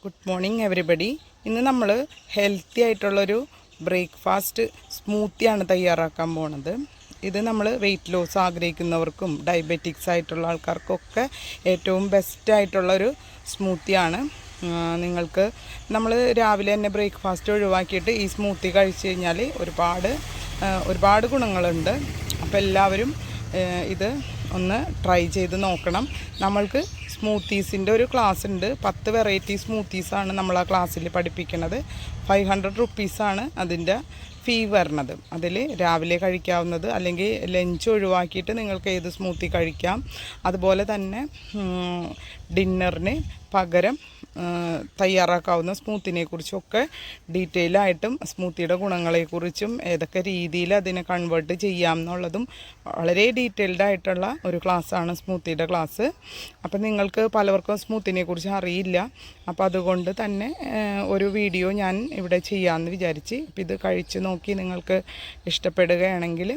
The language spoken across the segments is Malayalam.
Good morning everybody. ഇന്ന് നമ്മൾ ഹെൽത്തി ആയിട്ടുള്ളൊരു ബ്രേക്ക്ഫാസ്റ്റ് സ്മൂത്തിയാണ് തയ്യാറാക്കാൻ പോണത്. ഇത് നമ്മൾ വെയിറ്റ് ലോസ് ആഗ്രഹിക്കുന്നവർക്കും ഡയബറ്റിക്സ് ആയിട്ടുള്ള ആൾക്കാർക്കൊക്കെ ഏറ്റവും ബെസ്റ്റ് ആയിട്ടുള്ളൊരു സ്മൂത്തിയാണ്. നിങ്ങൾക്ക് നമ്മൾ രാവിലെ തന്നെ ബ്രേക്ക്ഫാസ്റ്റ് ഒഴിവാക്കിയിട്ട് ഈ സ്മൂത്തി കഴിച്ചു കഴിഞ്ഞാൽ ഒരുപാട് ഗുണങ്ങളുണ്ട്. അപ്പോൾ എല്ലാവരും ഇത് ഒന്ന് ട്രൈ ചെയ്ത് നോക്കണം. നമ്മൾക്ക് സ്മൂത്തീസിൻ്റെ ഒരു ക്ലാസ് ഉണ്ട്. 10 വെറൈറ്റി സ്മൂത്തീസാണ് നമ്മൾ ആ ക്ലാസ്സിൽ പഠിപ്പിക്കുന്നത്. 500 റുപ്പീസാണ് അതിൻ്റെ ഫീ വരണത്. അതിൽ രാവിലെ കഴിക്കാവുന്നത് അല്ലെങ്കിൽ ലഞ്ച് ഒഴിവാക്കിയിട്ട് നിങ്ങൾക്ക് ഏത് സ്മൂത്തി കഴിക്കാം. അതുപോലെ തന്നെ ഡിന്നറിന് പകരം തയ്യാറാക്കാവുന്ന സ്മൂത്തിനെ കുറിച്ചൊക്കെ ഡീറ്റെയിൽ ആയിട്ടും സ്മൂത്തിയുടെ ഗുണങ്ങളെക്കുറിച്ചും ഏതൊക്കെ രീതിയിൽ അതിനെ കൺവേർട്ട് ചെയ്യാം എന്നുള്ളതും വളരെ ഡീറ്റെയിൽഡ് ആയിട്ടുള്ള ഒരു ക്ലാസ്സാണ് സ്മൂത്തിയുടെ ക്ലാസ്. അപ്പം നിങ്ങൾക്ക് പലർക്കും സ്മൂത്തിനെ കുറിച്ച് അറിയില്ല. അപ്പോൾ അതുകൊണ്ട് തന്നെ ഒരു വീഡിയോ ഞാൻ ഇവിടെ ചെയ്യാമെന്ന് വിചാരിച്ച്. അപ്പം ഇത് കഴിച്ച് നോക്കി നിങ്ങൾക്ക് ഇഷ്ടപ്പെടുകയാണെങ്കിൽ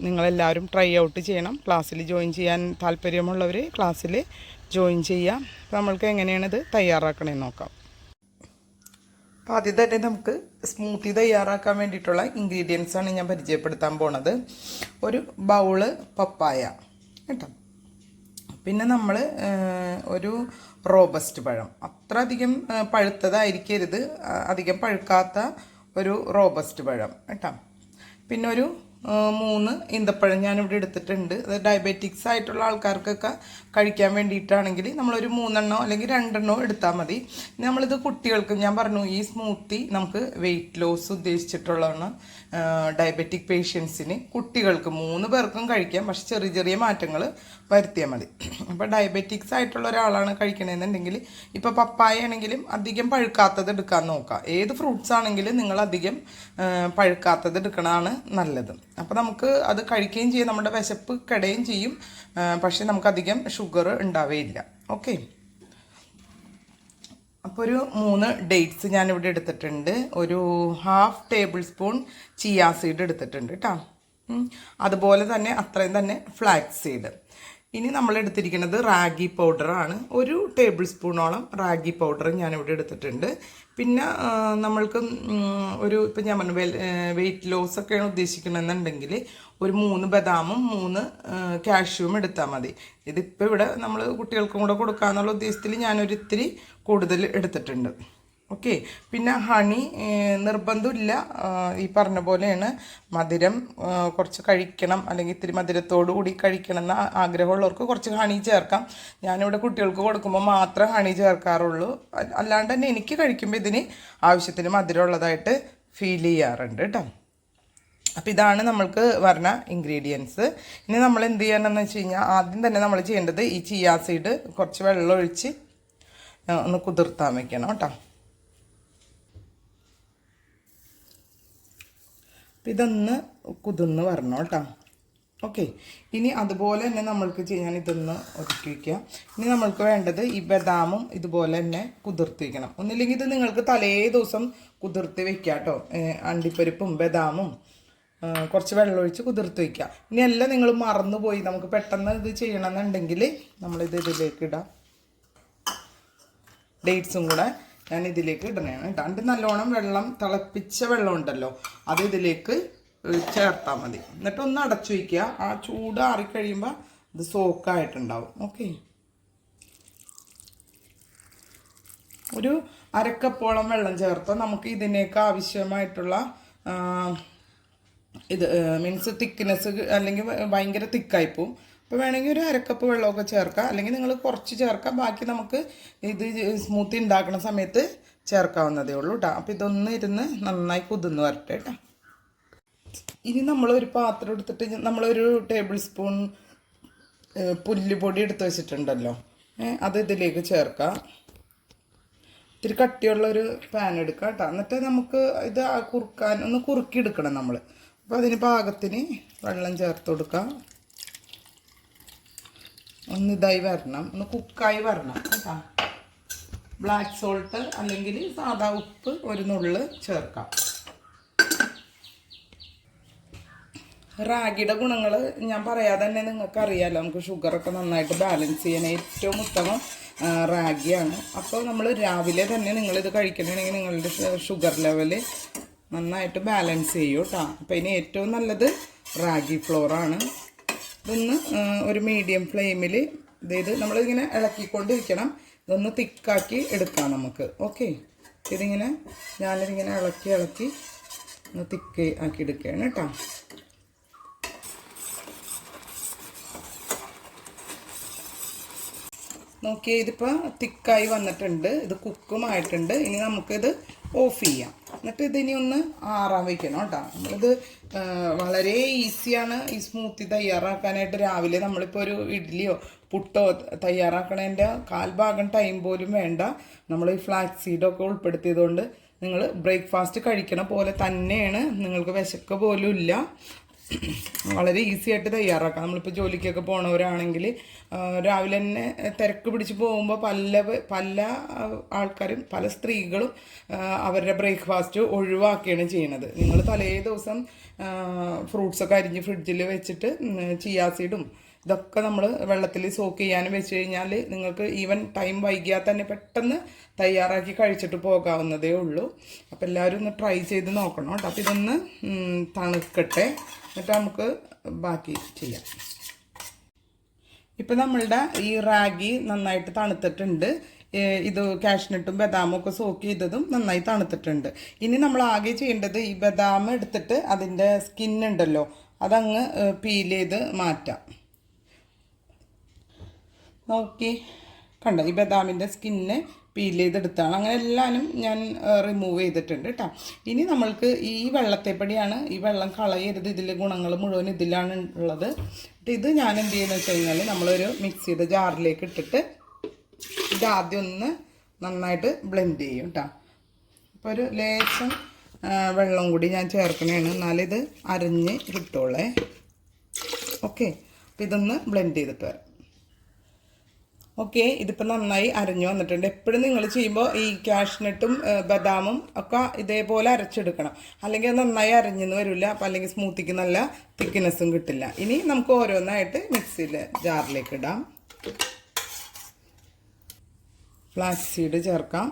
നിങ്ങളെല്ലാവരും ട്രൈ ഔട്ട് ചെയ്യണം. ക്ലാസ്സിൽ ജോയിൻ ചെയ്യാൻ താല്പര്യമുള്ളവർ ക്ലാസ്സിൽ ജോയിൻ ചെയ്യാം. അപ്പോൾ നമ്മൾക്ക് എങ്ങനെയാണിത് തയ്യാറാക്കണമെന്ന് നോക്കാം. അപ്പോൾ ആദ്യം തന്നെ നമുക്ക് സ്മൂത്തി തയ്യാറാക്കാൻ വേണ്ടിയിട്ടുള്ള ഇൻഗ്രീഡിയൻസാണ് ഞാൻ പരിചയപ്പെടുത്താൻ പോണത്. ഒരു ബൗള് പപ്പായ കേട്ടോ. പിന്നെ നമ്മൾ ഒരു റോബസ്റ്റ് പഴം, അത്ര അധികം പഴുത്തതായിരിക്കരുത്, അധികം പഴുക്കാത്ത ഒരു റോബസ്റ്റ് പഴം കേട്ടോ. പിന്നെ ഒരു 3 ഈന്തപ്പഴം ഞാനിവിടെ എടുത്തിട്ടുണ്ട്. അത് ഡയബറ്റിക്സ് ആയിട്ടുള്ള ആൾക്കാർക്കൊക്കെ കഴിക്കാൻ വേണ്ടിയിട്ടാണെങ്കിൽ നമ്മളൊരു 3 അല്ലെങ്കിൽ 2 എടുത്താൽ മതി. നമ്മളിത് കുട്ടികൾക്ക്, ഞാൻ പറഞ്ഞു ഈ സ്മൂത്തി നമുക്ക് വെയിറ്റ് ലോസ് ഉദ്ദേശിച്ചിട്ടുള്ളതാണ്. ഡയബറ്റിക് പേഷ്യൻസിന്, കുട്ടികൾക്ക് 3 പേർക്കും കഴിക്കാം. പക്ഷെ ചെറിയ ചെറിയ മാറ്റങ്ങൾ വരുത്തിയാൽ മതി. അപ്പോൾ ഡയബറ്റിക്സ് ആയിട്ടുള്ള ഒരാളാണ് കഴിക്കണമെന്നുണ്ടെങ്കിൽ ഇപ്പോൾ പപ്പായ ആണെങ്കിലും അധികം പഴുക്കാത്തത് എടുക്കാൻ നോക്കാം. ഏത് ഫ്രൂട്ട്സ് ആണെങ്കിലും നിങ്ങൾ അധികം പഴുക്കാത്തത് എടുക്കണതാണ് നല്ലത്. അപ്പോൾ നമുക്ക് അത് കഴിക്കുകയും ചെയ്യും, നമ്മുടെ വിശപ്പ് കിടയും ചെയ്യും. പക്ഷെ നമുക്കധികം ഷുഗർ ഉണ്ടാവുകയില്ല. ഓക്കെ. അപ്പോൾ ഒരു 3 ഡേറ്റ്സ് ഞാനിവിടെ എടുത്തിട്ടുണ്ട്. ഒരു 1/2 ടേബിൾ സ്പൂൺ ചിയാ സീഡ് എടുത്തിട്ടുണ്ട് കേട്ടോ. അതുപോലെ തന്നെ അത്രയും തന്നെ ഫ്ലാക്സ് സീഡ്. ഇനി നമ്മൾ എടുത്തിരിക്കുന്നത് റാഗി പൗഡറാണ്. 1 ടേബിൾ സ്പൂണോളം റാഗി പൗഡർ ഞാനിവിടെ എടുത്തിട്ടുണ്ട്. പിന്നെ നമ്മൾക്ക് ഇപ്പം ഞാൻ പറഞ്ഞു വെയിറ്റ് ലോസ് ഒക്കെയാണ് ഉദ്ദേശിക്കണമെന്നുണ്ടെങ്കിൽ ഒരു 3 ബദാമും 3 കാഷ്യൂവും എടുത്താൽ മതി. ഇതിപ്പോൾ ഇവിടെ നമ്മൾ കുട്ടികൾക്കും കൂടെ കൊടുക്കാമെന്നുള്ള ഉദ്ദേശത്തിൽ ഞാനൊരു ഇത്തിരി കൂടുതൽ എടുത്തിട്ടുണ്ട്. ഓക്കെ. പിന്നെ ഹണി നിർബന്ധമില്ല. ഈ പറഞ്ഞ പോലെയാണ്, മധുരം കുറച്ച് കഴിക്കണം അല്ലെങ്കിൽ ഇത്തിരി മധുരത്തോടു കൂടി കഴിക്കണം എന്ന് ആഗ്രഹമുള്ളവർക്ക് കുറച്ച് ഹണി ചേർക്കാം. ഞാനിവിടെ കുട്ടികൾക്ക് കൊടുക്കുമ്പോൾ മാത്രം ഹണി ചേർക്കാറുള്ളൂ. അല്ലാണ്ട് തന്നെ എനിക്ക് കഴിക്കുമ്പോൾ ഇതിന് ആവശ്യത്തിന് മധുരം ഉള്ളതായിട്ട് ഫീൽ ചെയ്യാറുണ്ട് കേട്ടോ. അപ്പോൾ ഇതാണ് നമ്മൾക്ക് പറഞ്ഞ ഇൻഗ്രീഡിയൻസ്. ഇനി നമ്മൾ എന്ത് ചെയ്യണമെന്ന് വെച്ച് കഴിഞ്ഞാൽ ആദ്യം തന്നെ നമ്മൾ ചെയ്യേണ്ടത് ഈ ചിയാ സീഡ് കുറച്ച് വെള്ളം ഒഴിച്ച് ഒന്ന് കുതിർത്താൻ വെക്കണം കേട്ടോ. അപ്പം ഇതൊന്ന് കുതിർന്ന് വരണം കേട്ടോ. ഓക്കെ. ഇനി അതുപോലെ തന്നെ നമ്മൾക്ക് ചെയ്യാൻ ഇതൊന്ന് ഒതുക്കി വയ്ക്കുക. ഇനി നമ്മൾക്ക് വേണ്ടത് ഈ ബദാമും ഇതുപോലെ തന്നെ കുതിർത്തി വയ്ക്കണം. ഒന്നില്ലെങ്കിൽ ഇത് നിങ്ങൾക്ക് തലേ ദിവസം കുതിർത്തി വെക്കുക കേട്ടോ. അണ്ടിപ്പരിപ്പും ബദാമും കുറച്ച് വെള്ളമൊഴിച്ച് കുതിർത്ത് വയ്ക്കുക. ഇനി എല്ലാം നിങ്ങൾ മറന്നുപോയി നമുക്ക് പെട്ടെന്ന് ഇത് ചെയ്യണമെന്നുണ്ടെങ്കിൽ നമ്മളിത് ഇതിലേക്ക് ഇടാം. ഡേറ്റ്സും കൂടെ ഞാൻ ഇതിലേക്ക് ഇടണേണ് കേട്ടോ. എന്നിട്ട് നല്ലോണം വെള്ളം, തിളപ്പിച്ച വെള്ളം ഉണ്ടല്ലോ, അത് ഇതിലേക്ക് ചേർത്താൽ മതി. എന്നിട്ട് ഒന്ന് അടച്ചു വയ്ക്കുക. ആ ചൂട് ആറിക്കഴിയുമ്പോൾ ഇത് സോക്കായിട്ടുണ്ടാവും. ഓക്കെ. ഒരു 1/2 കപ്പോളം വെള്ളം ചേർത്താൽ നമുക്ക് ഇതിനേക്ക് ആവശ്യമായിട്ടുള്ള ഇത് മീൻസ് തിക്നെസ്, അല്ലെങ്കിൽ ഭയങ്കര തിക്കായിപ്പോവും. അപ്പോൾ വേണമെങ്കിൽ ഒരു 1/2 കപ്പ് വെള്ളമൊക്കെ ചേർക്കാം, അല്ലെങ്കിൽ നിങ്ങൾ കുറച്ച് ചേർക്കാം. ബാക്കി നമുക്ക് ഇത് സ്മൂത്തി ഉണ്ടാക്കുന്ന സമയത്ത് ചേർക്കാവുന്നതേ ഉള്ളൂ കേട്ടോ. അപ്പോൾ ഇതൊന്ന് ഇരുന്ന് നന്നായി കുതിർന്ന് വരട്ടെ കേട്ടോ. ഇനി നമ്മളൊരു പാത്രം എടുത്തിട്ട് നമ്മളൊരു ടേബിൾ സ്പൂൺ പുല്ലുപൊടി എടുത്ത് വെച്ചിട്ടുണ്ടല്ലോ, അത് ഇതിലേക്ക് ചേർക്കാം. ഇത്തിരി കട്ടിയുള്ളൊരു പാൻ എടുക്കുക കേട്ടോ. എന്നിട്ട് നമുക്ക് ഇത് ഒന്ന് കുറുക്കിയെടുക്കണം നമ്മൾ. അപ്പോൾ അതിന് പാകത്തിന് വെള്ളം ചേർത്ത് കൊടുക്കാം. ഒന്ന് ഇതായി വരണം, ഒന്ന് കുക്കായി വരണം കേട്ടോ. ബ്ലാക്ക് സോൾട്ട് അല്ലെങ്കിൽ സാധാ ഉപ്പ് ഒരു നുള്ള് ചേർക്കാം. റാഗിയുടെ ഗുണങ്ങൾ ഞാൻ പറയാതെ തന്നെ നിങ്ങൾക്ക് അറിയാമല്ലോ. നമുക്ക് ഷുഗറൊക്കെ നന്നായിട്ട് ബാലൻസ് ചെയ്യാൻ ഏറ്റവും ഉത്തമം റാഗിയാണ്. അപ്പോൾ നമ്മൾ രാവിലെ തന്നെ നിങ്ങളിത് കഴിക്കണമെങ്കിൽ നിങ്ങളുടെ ഷുഗർ ലെവൽ നന്നായിട്ട് ബാലൻസ് ചെയ്യും കേട്ടോ. അപ്പോൾ ഇതിന് ഏറ്റവും നല്ലത് റാഗി ഫ്ലോറാണ്. ഇതൊന്ന് ഒരു മീഡിയം ഫ്ലെയിമിൽ ഇത് നമ്മളിങ്ങനെ ഇളക്കിക്കൊണ്ടിരിക്കണം. ഇതൊന്ന് തിക്കാക്കി എടുക്കാം നമുക്ക്. ഓക്കെ, ഇതിങ്ങനെ ഞാനിതിങ്ങനെ ഇളക്കി ഒന്ന് തിക്ക് ആക്കി എടുക്കുകയാണ് കേട്ടോ. നോക്കിയേ, ഇതിപ്പോൾ തിക്കായി വന്നിട്ടുണ്ട്. ഇത് കുക്കുമായിട്ടുണ്ട്. ഇനി നമുക്കിത് ഓഫ് ചെയ്യാം. എന്നിട്ട് ഇതിനി ഒന്ന് ആറാൻ വയ്ക്കണം കേട്ടോ. നമ്മളിത് വളരെ ഈസിയാണ് ഈ സ്മൂത്തി തയ്യാറാക്കാനായിട്ട്. രാവിലെ നമ്മളിപ്പോൾ ഒരു ഇഡ്ഡലിയോ പുട്ടോ തയ്യാറാക്കണതിൻ്റെ കാൽഭാഗം ടൈം പോലും വേണ്ട. നമ്മൾ ഈ ഫ്ലാക്സ് സീഡൊക്കെ ഉൾപ്പെടുത്തിയതുകൊണ്ട് നിങ്ങൾ ബ്രേക്ക്ഫാസ്റ്റ് കഴിക്കണ പോലെ തന്നെയാണ്. നിങ്ങൾക്ക് വിശക്ക പോലും ഇല്ല. വളരെ ഈസി ആയിട്ട് തയ്യാറാക്കാം. നമ്മളിപ്പോൾ ജോലിക്കൊക്കെ പോണവരാണെങ്കിൽ രാവിലെ തന്നെ തിരക്ക് പിടിച്ച് പോകുമ്പോൾ പല ആൾക്കാരും പല സ്ത്രീകളും അവരുടെ ബ്രേക്ക്ഫാസ്റ്റ് ഒഴിവാക്കുകയാണ് ചെയ്യുന്നത്. നിങ്ങൾ തലേ ദിവസം ഫ്രൂട്ട്സൊക്കെ അരിഞ്ഞ് ഫ്രിഡ്ജിൽ വെച്ചിട്ട് ചിയാ സീഡും ഇതൊക്കെ നമ്മൾ വെള്ളത്തിൽ സോക്ക് ചെയ്യാനും വെച്ച് കഴിഞ്ഞാൽ നിങ്ങൾക്ക് ഈവൻ ടൈം വൈകിയാൽ തന്നെ പെട്ടെന്ന് തയ്യാറാക്കി കഴിച്ചിട്ട് പോകാവുന്നതേ ഉള്ളൂ. അപ്പോൾ എല്ലാവരും ഒന്ന് ട്രൈ ചെയ്ത് നോക്കണം കേട്ടോ. അപ്പോൾ ഇതൊന്ന് തണുക്കട്ടെ, എന്നിട്ട് നമുക്ക് ബാക്കി ചെയ്യാം. ഇപ്പം നമ്മളുടെ ഈ റാഗി നന്നായിട്ട് തണുത്തിട്ടുണ്ട്. ഇത് കാഷ്നട്ടും ബദാമും ഒക്കെ സോക്ക് ചെയ്തതും നന്നായി തണുത്തിട്ടുണ്ട്. ഇനി നമ്മൾ ആകെ ചെയ്യേണ്ടത് ഈ ബദാം എടുത്തിട്ട് അതിൻ്റെ സ്കിന്നുണ്ടല്ലോ അതങ്ങ് പീൽ ചെയ്ത് മാറ്റാം. നോക്കി കണ്ടോ, ഈ ബദാമിൻ്റെ സ്കിന്ന് പീൽ ചെയ്തെടുത്താണ്. അങ്ങനെ എല്ലാവരും ഞാൻ റിമൂവ് ചെയ്തിട്ടുണ്ട് കേട്ടോ. ഇനി നമ്മൾക്ക് ഈ വെള്ളത്തെപ്പടിയാണ്, ഈ വെള്ളം കളയരുത്. ഇതിലെ ഗുണങ്ങൾ മുഴുവൻ ഇതിലാണ് ഉള്ളത്. ഇത് ഞാൻ എന്ത് ചെയ്യുന്നത് വെച്ച് കഴിഞ്ഞാൽ നമ്മളൊരു മിക്സിയുടെ ജാറിലേക്ക് ഇട്ടിട്ട് ഇതാദ്യം ഒന്ന് നന്നായിട്ട് ബ്ലെൻഡ് ചെയ്യും കേട്ടോ. അപ്പോൾ ഒരു ലേശം വെള്ളം കൂടി ഞാൻ ചേർക്കണേണ്, എന്നാലിത് അരഞ്ഞ് കിട്ടുള്ളേ. ഓക്കെ, അപ്പോൾ ഇതൊന്ന് ബ്ലെൻഡ് ചെയ്തിട്ട് വരാം. ഓക്കെ, ഇതിപ്പോൾ നന്നായി അരഞ്ഞു വന്നിട്ടുണ്ട്. എപ്പോഴും നിങ്ങൾ ചെയ്യുമ്പോൾ ഈ കാഷ്നട്ടും ബദാമും ഒക്കെ ഇതേപോലെ അരച്ചെടുക്കണം, അല്ലെങ്കിൽ നന്നായി അരഞ്ഞെന്ന് വരില്ല. അപ്പം അല്ലെങ്കിൽ സ്മൂത്തിക്ക് നല്ല തിക്നെസ്സും കിട്ടില്ല. ഇനി നമുക്ക് ഓരോന്നായിട്ട് മിക്സിയിൽ ജാറിലേക്ക് ഇടാം. ഫ്ലാക്സ് സീഡ് ചേർക്കാം,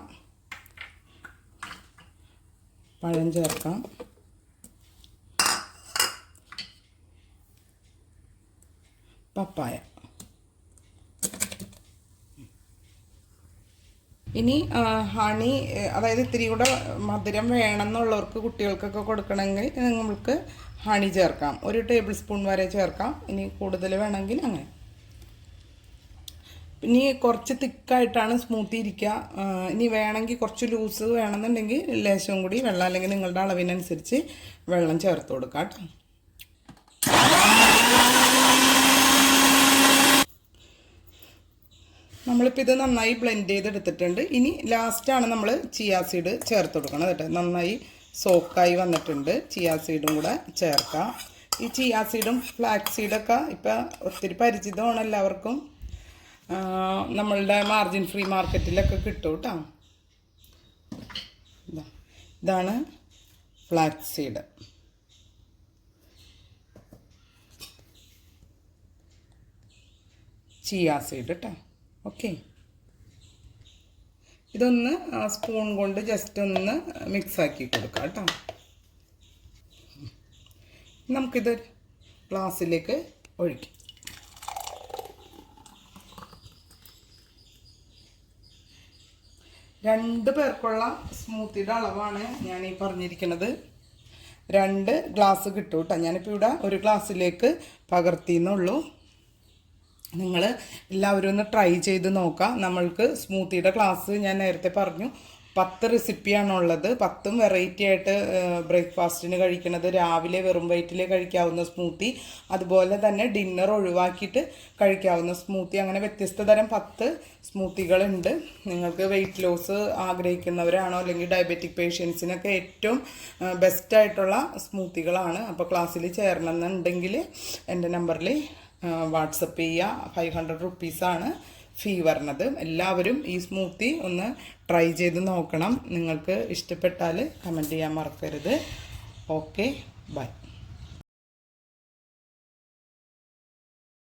പഴം ചേർക്കാം, പപ്പായ. ഇനി ഹണി, അതായത് ഇത്തിരി കൂടെ മധുരം വേണമെന്നുള്ളവർക്ക് കുട്ടികൾക്കൊക്കെ കൊടുക്കണമെങ്കിൽ നമുക്ക് ഹണി ചേർക്കാം. 1 ടേബിൾ സ്പൂൺ വരെ ചേർക്കാം. ഇനി കൂടുതൽ വേണമെങ്കിൽ അങ്ങനെ. ഇനി കുറച്ച് തിക്കായിട്ടാണ് സ്മൂത്തി ഇരിക്കുക. ഇനി വേണമെങ്കിൽ കുറച്ച് ലൂസ് വേണമെന്നുണ്ടെങ്കിൽ ലേശം കൂടി വെള്ളം, അല്ലെങ്കിൽ നിങ്ങളുടെ അളവിനനുസരിച്ച് വെള്ളം ചേർത്ത് കൊടുക്കാം കേട്ടോ. നമ്മളിപ്പോൾ ഇത് നന്നായി ബ്ലെൻഡ് ചെയ്തെടുത്തിട്ടുണ്ട്. ഇനി ലാസ്റ്റാണ് നമ്മൾ ചിയാ സീഡ് ചേർത്ത് കൊടുക്കണം കേട്ടോ. നന്നായി സോക്കായി വന്നിട്ടുണ്ട്. ചിയാ സീഡും കൂടെ ചേർക്കാം. ഈ ചിയാ സീഡും ഫ്ലാക്സ് സീഡൊക്കെ ഇപ്പം ഒത്തിരി പരിചിതമാണ് എല്ലാവർക്കും. നമ്മളുടെ മാർജിൻ ഫ്രീ മാർക്കറ്റിലൊക്കെ കിട്ടും കേട്ടോ. ഇതാണ് ഫ്ലാക്സ് സീഡ്. ചിയാ സീഡ് കേട്ടോ. ഓക്കെ, ഇതൊന്ന് സ്പൂൺ കൊണ്ട് ജസ്റ്റ് ഒന്ന് മിക്സാക്കി കൊടുക്കാം കേട്ടോ. നമുക്കിത് ഗ്ലാസ്സിലേക്ക് ഒഴിക്കാം. രണ്ട് പേർക്കുള്ള സ്മൂത്തിയുടെ അളവാണ് ഞാൻ ഈ പറഞ്ഞിരിക്കുന്നത്. 2 ഗ്ലാസ് കിട്ടും കേട്ടോ. ഞാനിപ്പോൾ ഇവിടെ 1 ഗ്ലാസ്സിലേക്ക് പകർത്തിയെന്നുള്ളൂ. നിങ്ങൾ എല്ലാവരും ഒന്ന് ട്രൈ ചെയ്ത് നോക്കാം. നമ്മൾക്ക് സ്മൂത്തിയുടെ ക്ലാസ് ഞാൻ നേരത്തെ പറഞ്ഞു 10 റെസിപ്പിയാണുള്ളത്. 10ഉം വെറൈറ്റി ആയിട്ട് ബ്രേക്ക്ഫാസ്റ്റിന് കഴിക്കുന്നത്, രാവിലെ വെറും വയറ്റിൽ കഴിക്കാവുന്ന സ്മൂത്തി, അതുപോലെ തന്നെ ഡിന്നർ ഒഴിവാക്കിയിട്ട് കഴിക്കാവുന്ന സ്മൂത്തി, അങ്ങനെ വ്യത്യസ്ത തരം 10 സ്മൂത്തികളുണ്ട്. നിങ്ങൾക്ക് വെയിറ്റ് ലോസ് ആഗ്രഹിക്കുന്നവരാണോ അല്ലെങ്കിൽ ഡയബറ്റിക് പേഷ്യൻസിനൊക്കെ ഏറ്റവും ബെസ്റ്റായിട്ടുള്ള സ്മൂത്തികളാണ്. അപ്പോൾ ക്ലാസ്സിൽ ചേരണമെന്നുണ്ടെങ്കിൽ എൻ്റെ നമ്പറിൽ വാട്സപ്പ് ചെയ്യുക. 500 റുപ്പീസാണ് ഫീ വരുന്നത്. എല്ലാവരും ഈ സ്മൂത്തി ഒന്ന് ട്രൈ ചെയ്ത് നോക്കണം. നിങ്ങൾക്ക് ഇഷ്ടപ്പെട്ടാൽ കമൻറ്റ് ചെയ്യാൻ മറക്കരുത്. Okay, by.